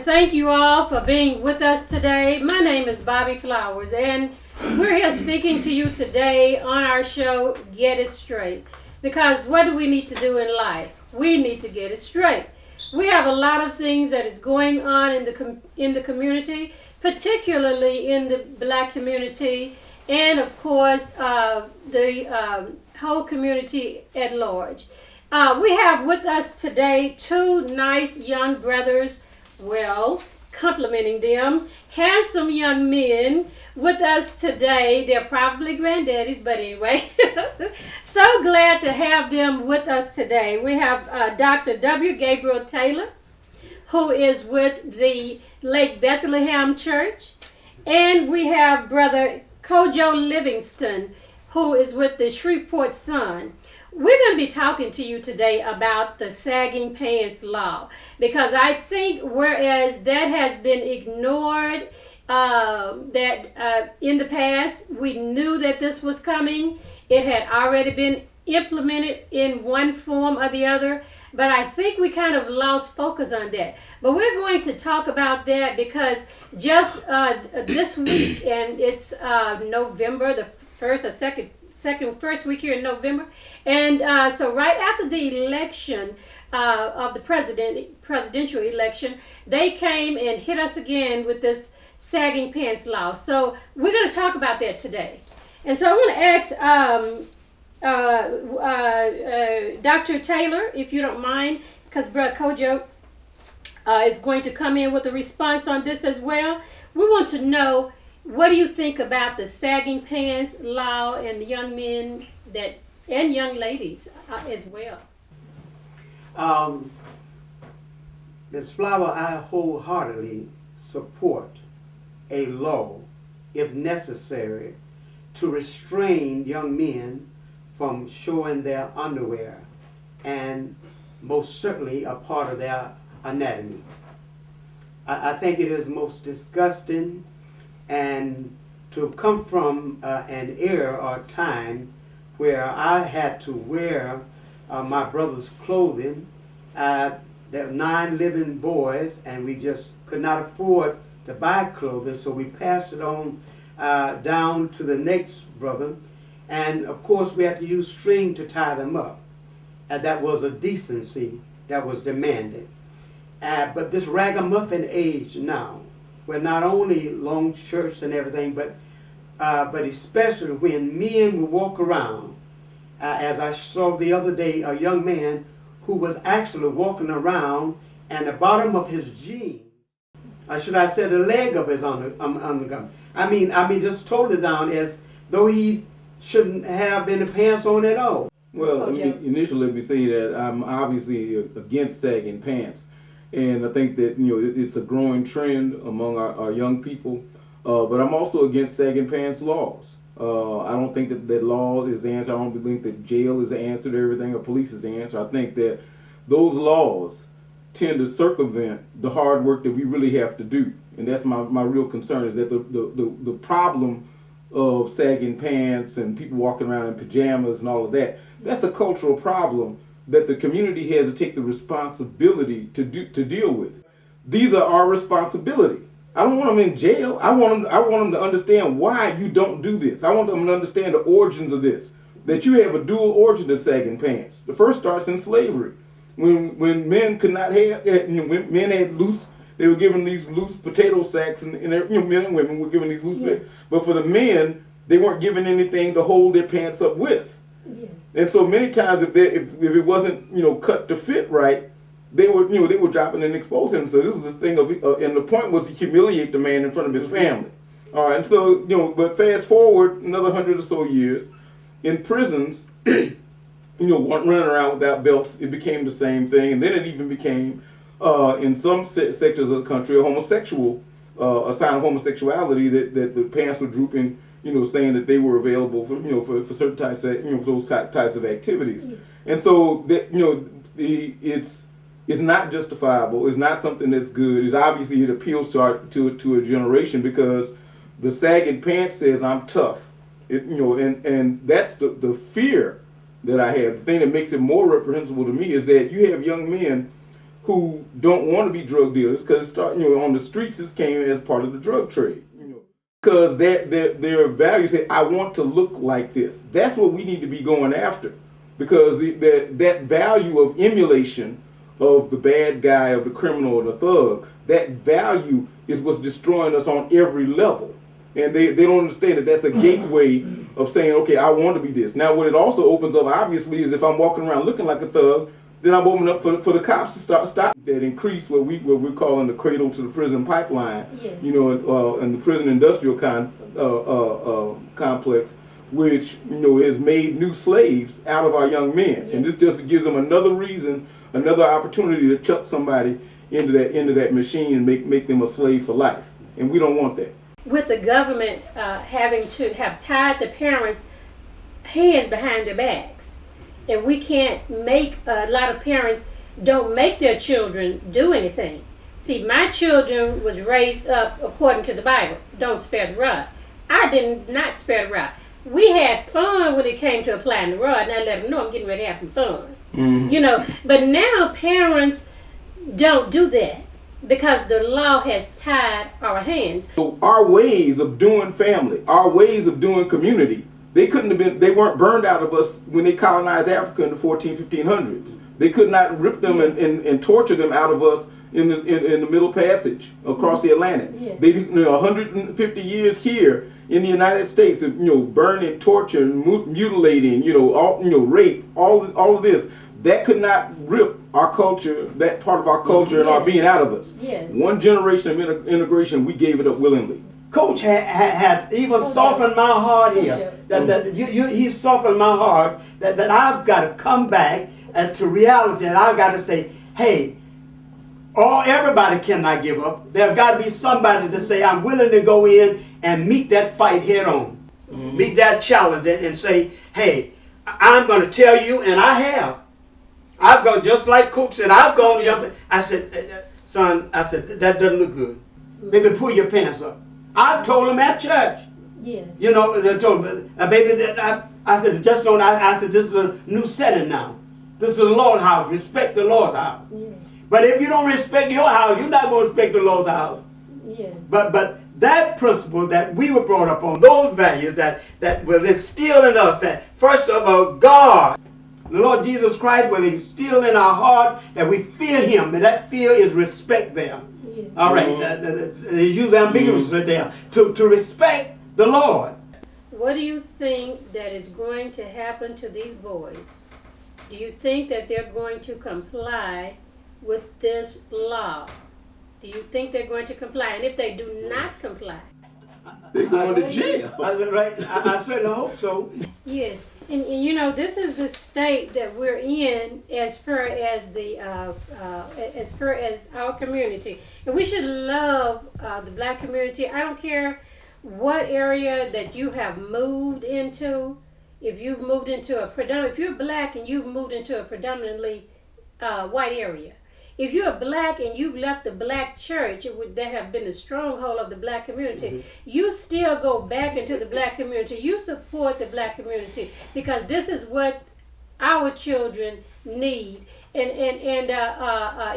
thank you all for being with us today. My name is Bobby Flowers, and we're here speaking to you today on our show, Get It Straight. Because what do we need to do in life? We need to get it straight. We have a lot of things that is going on in the community, particularly in the Black community, and of course the whole community at large. We have with us today two nice young brothers, complimenting them, handsome young men with us today. They're probably granddaddies, but anyway, so glad to have them with us today. We have Dr. Gabriel Taylor, who is with the Lake Bethlehem Church, and we have Brother Kojo Livingston, who is with the Shreveport Sun. We're going to be talking to you today about the sagging pants law, because I think whereas that has been ignored, in the past we knew that this was coming. It had already been implemented in one form or the other, but I think we kind of lost focus on that. But we're going to talk about that because just this week, and it's November the 1st or first week here in November, and so right after the election of the presidential election, they came and hit us again with this sagging pants law. So we're going to talk about that today. And so I want to ask Dr. Taylor, if you don't mind, because Brother Kojo is going to come in with a response on this as well. We want to know, what do you think about the sagging pants law and the young men and young ladies as well? Ms. Flower, I wholeheartedly support a law, if necessary, to restrain young men from showing their underwear and most certainly a part of their anatomy. I think it is most disgusting, and to come from an era or time where I had to wear my brother's clothing. There were 9 living boys, and we just could not afford to buy clothing, so we passed it on down to the next brother. And of course we had to use string to tie them up. And that was a decency that was demanded. But this ragamuffin age now, where not only long shirts and everything, but especially when men will walk around, as I saw the other day, a young man who was actually walking around and the bottom of his jeans, should I say the leg of his undergarment, I mean just totally down, as though he shouldn't have any pants on at all. Well, initially let me say that I'm obviously against sagging pants. And I think that it's a growing trend among our young people, but I'm also against sagging pants laws. I don't think that law is the answer. I don't think that jail is the answer to everything, or police is the answer. I think that those laws tend to circumvent the hard work that we really have to do, and that's my real concern. Is that the problem of sagging pants and people walking around in pajamas and all of that, that's a cultural problem that the community has to take the responsibility to deal with. These are our responsibility. I don't want them in jail. I want them to understand why you don't do this. I want them to understand the origins of this. That you have a dual origin to sagging pants. The first starts in slavery, when men could not have, when men had loose, they were given these loose potato sacks, and men and women were given these loose potatoes. But for the men, they weren't given anything to hold their pants up with. Yes. And so many times, if it wasn't cut to fit right, they were dropping and exposing him. So this was this thing of, and the point was to humiliate the man in front of his family. All right, and so but fast forward another 100 or so years, in prisons, running around without belts, it became the same thing, and then it even became, in some sectors of the country, a sign of homosexuality that the pants were drooping. Saying that they were available for certain types of for those types of activities, and so that it's not justifiable. It's not something that's good. It's obviously it appeals to a generation, because the sagging pants says I'm tough. And that's the fear that I have. The thing that makes it more reprehensible to me is that you have young men who don't want to be drug dealers because on the streets this came as part of the drug trade. Because their values say, I want to look like this. That's what we need to be going after. Because that value of emulation of the bad guy, of the criminal, or the thug, that value is what's destroying us on every level. And they don't understand that that's a gateway of saying, okay, I want to be this. Now, what it also opens up, obviously, is if I'm walking around looking like a thug, then I'm opening up for the cops to stop that increase what we're calling the cradle to the prison pipeline, and the prison industrial complex, which has made new slaves out of our young men, and this just gives them another reason, another opportunity to chuck somebody into that machine and make them a slave for life, and we don't want that. With the government having to have tied the parents' hands behind their backs. And we can't make, a lot of parents don't make their children do anything. See, my children was raised up according to the Bible. Don't spare the rod. I did not spare the rod. We had fun when it came to applying the rod, and I let them know I'm getting ready to have some fun. Mm-hmm. But now parents don't do that because the law has tied our hands. So our ways of doing family, our ways of doing community, they weren't burned out of us when they colonized Africa in the 1500s. They could not rip them and torture them out of us in the Middle Passage across the Atlantic. Yeah. They 150 years here in the United States of burning, torture, mutilating, rape, all of this. That could not rip our culture, that part of our culture and our being out of us. Yeah. One generation of integration, we gave it up willingly. Coach has even softened my heart here. He's softened my heart that I've got to come back to reality, and I've got to say, hey, everybody cannot give up. There's got to be somebody to say, I'm willing to go in and meet that fight head on, meet that challenge, and say, hey, I'm going to tell you, and I have. I've gone, just like Coach said, I've gone up. I said, son, that doesn't look good. Maybe pull your pants up. I told them at church. Yeah. They told me, baby, I said, just don't, I said, this is a new setting now. This is the Lord's house. Respect the Lord's house. Yeah. But if you don't respect your house, you're not going to respect the Lord's house. Yeah. But that principle that we were brought up on, those values that was instilled in us, that first of all, God, the Lord Jesus Christ, was instilled in our heart that we fear Him, and that fear is respect there. All right, they use ambiguously there to respect the Lord. What do you think that is going to happen to these boys? Do you think that they're going to comply with this law? Do you think they're going to comply? And if they do not comply, they're going to jail. I certainly hope so. Yes. And this is the state that we're in as far as our community, and we should love the black community. I don't care what area that you have moved into. If you've moved into if you're black and you've moved into a predominantly white area. If you're black and you've left the black church that have been the stronghold of the black community, you still go back into the black community. You support the black community because this is what our children need. And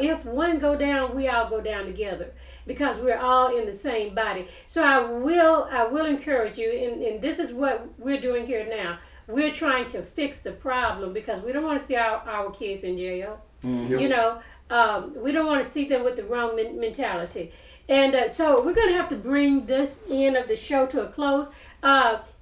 if one go down, we all go down together because we're all in the same body. So I will encourage you, and this is what we're doing here now. We're trying to fix the problem because we don't want to see our kids in jail. Mm-hmm. We don't want to see them with the wrong mentality. And so we're going to have to bring this end of the show to a close.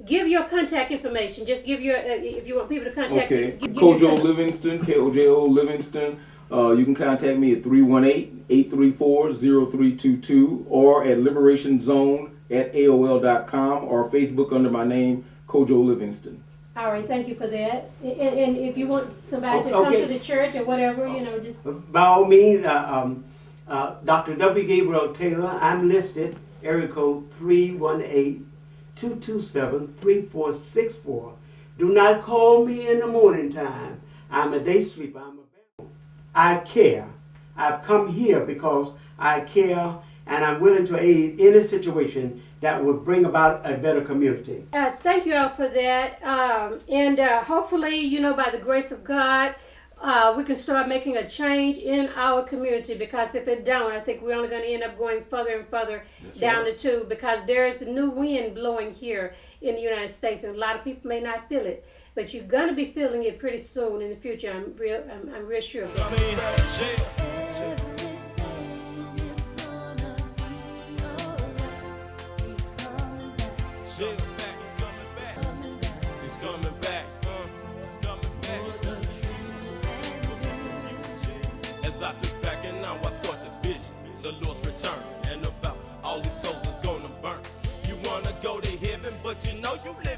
Give your contact information. Just give your, if you want people to contact you. Kojo Livingston, Kojo Livingston. You can contact me at 318-834-0322 or at liberationzone@aol.com or Facebook under my name, Kojo Livingston. All right, thank you for that. And if you want somebody to come to the church or whatever, just... By all means, Dr. W. Gabriel Taylor, I'm listed, area code 318-227-3464. Do not call me in the morning time. I'm a day sleeper. I care. I've come here because I care, and I'm willing to aid any situation that will bring about a better community. Thank you all for that. And hopefully, by the grace of God, we can start making a change in our community, because if it don't, I think we're only going to end up going further and further down the tube, because there's a new wind blowing here in the United States, and a lot of people may not feel it, but you're going to be feeling it pretty soon in the future. I'm real sure of that. As I sit back and now I start to vision the Lord's return, and about all these souls is gonna burn. You wanna go to heaven, but you know you live